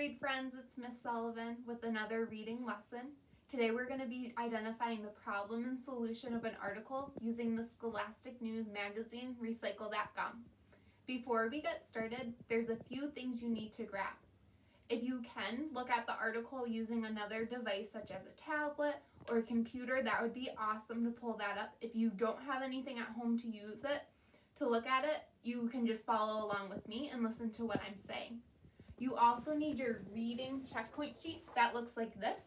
grade friends, it's Miss Sullivan with another reading lesson. Today we're going to be identifying the problem and solution of an article using the Scholastic News magazine, Recycle That Gum. Before we get started, there's a few things you need to grab. If you can, look at the article using another device such as a tablet or a computer. That would be awesome to pull that up. If you don't have anything at home to use it, to look at it, you can just follow along with me and listen to what I'm saying. You also need your reading checkpoint sheet that looks like this,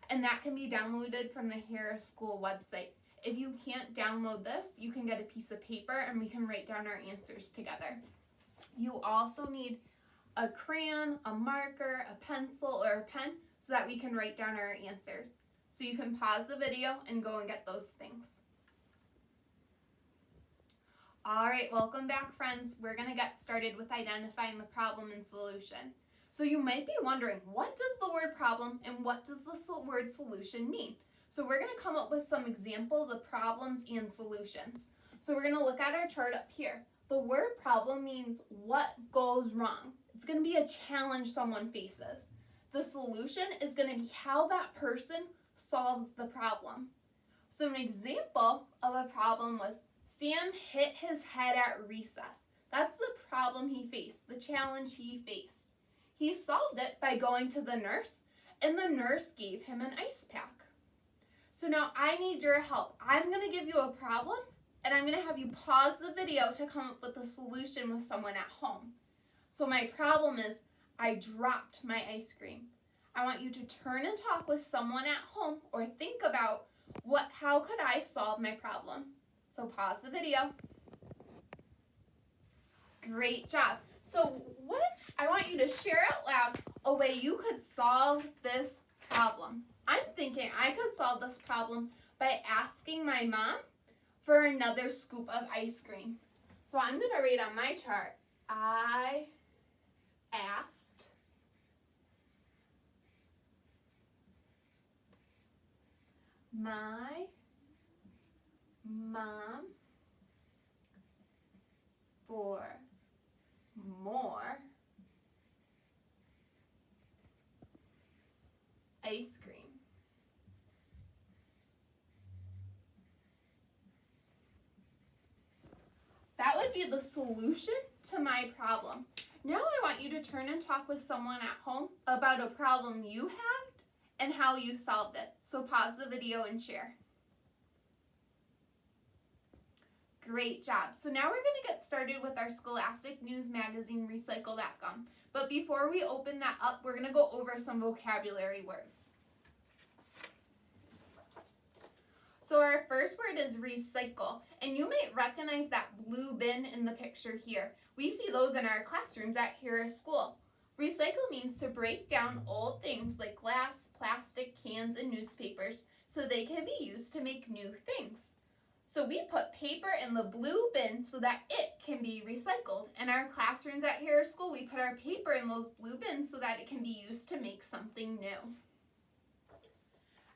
and that can be downloaded from the Harris School website. If you can't download this, you can get a piece of paper and we can write down our answers together. You also need a crayon, a marker, a pencil, or a pen so that we can write down our answers. So you can pause the video and go and get those things. All right, welcome back, friends. We're going to get started with identifying the problem and solution. So you might be wondering, what does the word problem and what does the word solution mean? So we're going to come up with some examples of problems and solutions. So we're going to look at our chart up here. The word problem means what goes wrong. It's going to be a challenge someone faces. The solution is going to be how that person solves the problem. So an example of a problem was Sam hit his head at recess. That's the problem he faced, the challenge he faced. He solved it by going to the nurse, and the nurse gave him an ice pack. So now I need your help. I'm going to give you a problem, and I'm going to have you pause the video to come up with a solution with someone at home. So my problem is I dropped my ice cream. I want you to turn and talk with someone at home or think about how could I solve my problem. So pause the video. Great job. So I want you to share out loud a way you could solve this problem. I'm thinking I could solve this problem by asking my mom for another scoop of ice cream. So I'm going to write on my chart, I asked my mom for more ice cream. That would be the solution to my problem. Now I want you to turn and talk with someone at home about a problem you had and how you solved it. So pause the video and share. Great job. So now we're going to get started with our Scholastic News magazine, Recycle That Gum. But before we open that up, we're going to go over some vocabulary words. So our first word is recycle, and you might recognize that blue bin in the picture here. We see those in our classrooms at Harris School. Recycle means to break down old things like glass, plastic, cans, and newspapers so they can be used to make new things. So we put paper in the blue bin so that it can be recycled. In our classrooms at Harris School, we put our paper in those blue bins so that it can be used to make something new.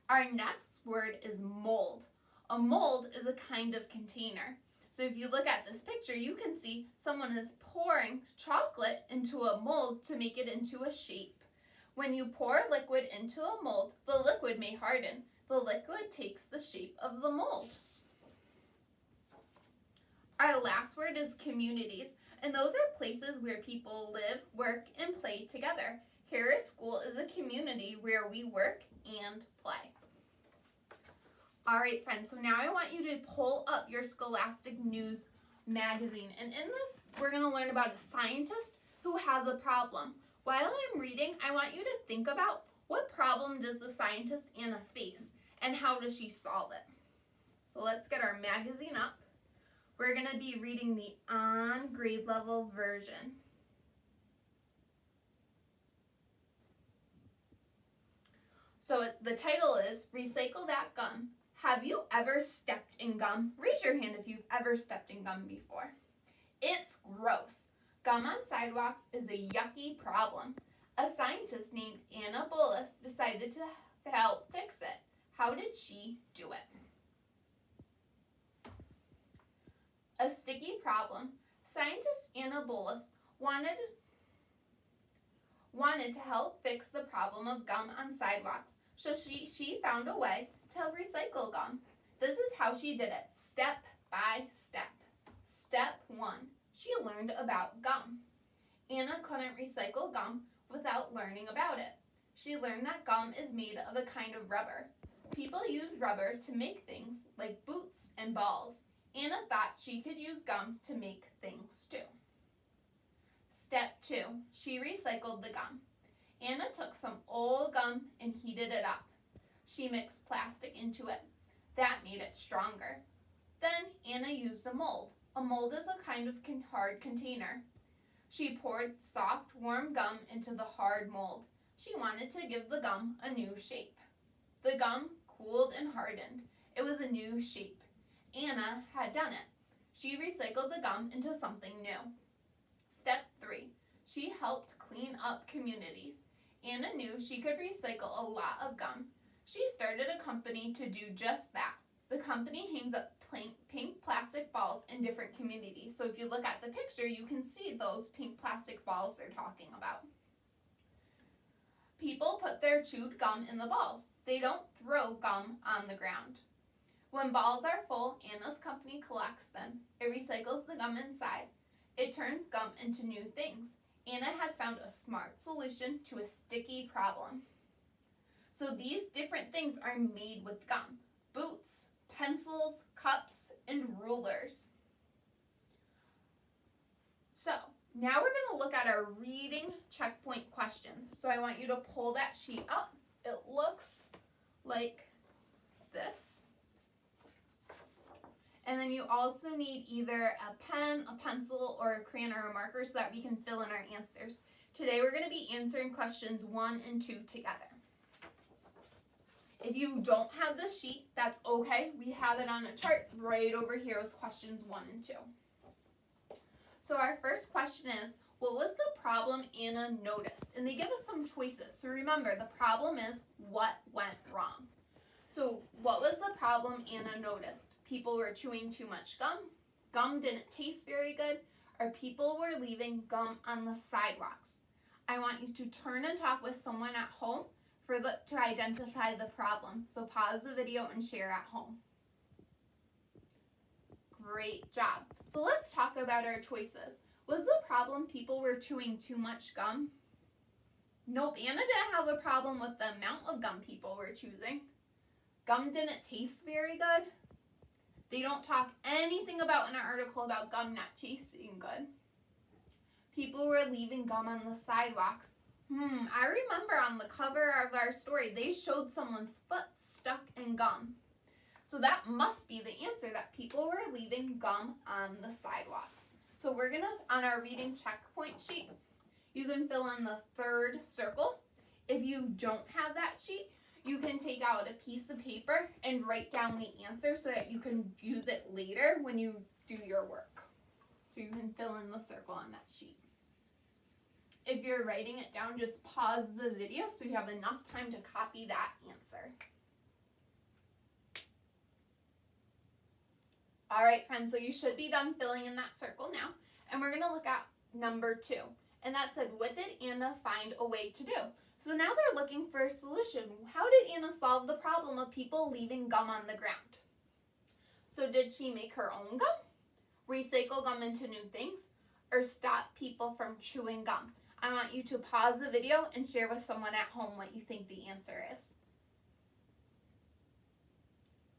Our next word is mold. A mold is a kind of container. So if you look at this picture, you can see someone is pouring chocolate into a mold to make it into a shape. When you pour liquid into a mold, the liquid may harden. The liquid takes the shape of the mold. Our last word is communities, and those are places where people live, work, and play together. Harris School is a community where we work and play. All right, friends, so now I want you to pull up your Scholastic News magazine, and in this, we're going to learn about a scientist who has a problem. While I'm reading, I want you to think about what problem does the scientist Anna face, and how does she solve it? So let's get our magazine up. We're going to be reading the on grade level version. So the title is Recycle That Gum. Have you ever stepped in gum? Raise your hand if you've ever stepped in gum before. It's gross. Gum on sidewalks is a yucky problem. A scientist named Anna Bullis decided to help fix it. How did she do it? A sticky problem. Scientist Anna Bullis wanted wanted to help fix the problem of gum on sidewalks, so she found a way to recycle gum. This is how she did it, step by step. Step 1, she learned about gum. Anna couldn't recycle gum without learning about it. She learned that gum is made of a kind of rubber. People use rubber to make things like boots and balls. Anna thought she could use gum to make things too. Step 2, she recycled the gum. Anna took some old gum and heated it up. She mixed plastic into it. That made it stronger. Then Anna used a mold. A mold is a kind of hard container. She poured soft, warm gum into the hard mold. She wanted to give the gum a new shape. The gum cooled and hardened. It was a new shape. Anna had done it. She recycled the gum into something new. Step 3, she helped clean up communities. Anna knew she could recycle a lot of gum. She started a company to do just that. The company hangs up pink plastic balls in different communities. So if you look at the picture, you can see those pink plastic balls they're talking about. People put their chewed gum in the balls. They don't throw gum on the ground. When balls are full, Anna's company collects them. It recycles the gum inside. It turns gum into new things. Anna had found a smart solution to a sticky problem. So these different things are made with gum. Boots, pencils, cups, and rulers. So now we're going to look at our reading checkpoint questions. So I want you to pull that sheet up. It looks like this. And then you also need either a pen, a pencil, or a crayon or a marker so that we can fill in our answers. Today we're going to be answering questions 1 and 2 together. If you don't have the sheet, that's okay. We have it on a chart right over here with questions 1 and 2. So our first question is, what was the problem Anna noticed? And they give us some choices. So remember, the problem is what went wrong. So what was the problem Anna noticed? People were chewing too much gum, gum didn't taste very good, or people were leaving gum on the sidewalks. I want you to turn and talk with someone at home to identify the problem. So pause the video and share at home. Great job. So let's talk about our choices. Was the problem people were chewing too much gum? Nope, Anna didn't have a problem with the amount of gum people were choosing. Gum didn't taste very good. They don't talk anything about in our article about gum not tasting good. People were leaving gum on the sidewalks. I remember on the cover of our story, they showed someone's foot stuck in gum. So that must be the answer, that people were leaving gum on the sidewalks. So we're gonna, on our reading checkpoint sheet, you can fill in the third circle. If you don't have that sheet, you can take out a piece of paper and write down the answer so that you can use it later when you do your work. So you can fill in the circle on that sheet. If you're writing it down, just pause the video so you have enough time to copy that answer. All right, friends, so you should be done filling in that circle now. And we're gonna look at number 2. And that said, what did Anna find a way to do? So now they're looking for a solution. How did Anna solve the problem of people leaving gum on the ground? So did she make her own gum, recycle gum into new things, or stop people from chewing gum? I want you to pause the video and share with someone at home what you think the answer is.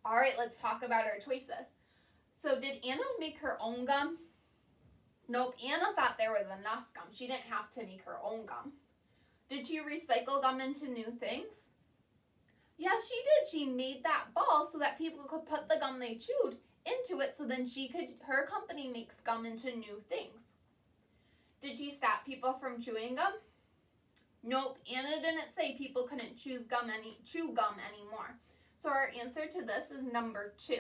All right, let's talk about our choices. So did Anna make her own gum? Nope, Anna thought there was enough gum. She didn't have to make her own gum. Did she recycle gum into new things? Yes, she did. She made that ball so that people could put the gum they chewed into it so then her company makes gum into new things. Did she stop people from chewing gum? Nope, Anna didn't say people couldn't chew gum anymore. So our answer to this is number 2,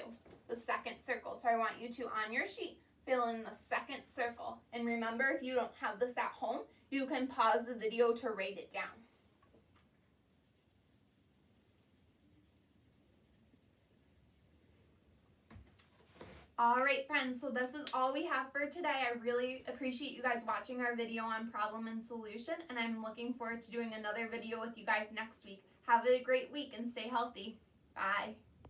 the second circle. So I want you to, on your sheet, fill in the second circle. And remember, if you don't have this at home, you can pause the video to write it down. All right, friends, so this is all we have for today. I really appreciate you guys watching our video on problem and solution, and I'm looking forward to doing another video with you guys next week. Have a great week and stay healthy. Bye.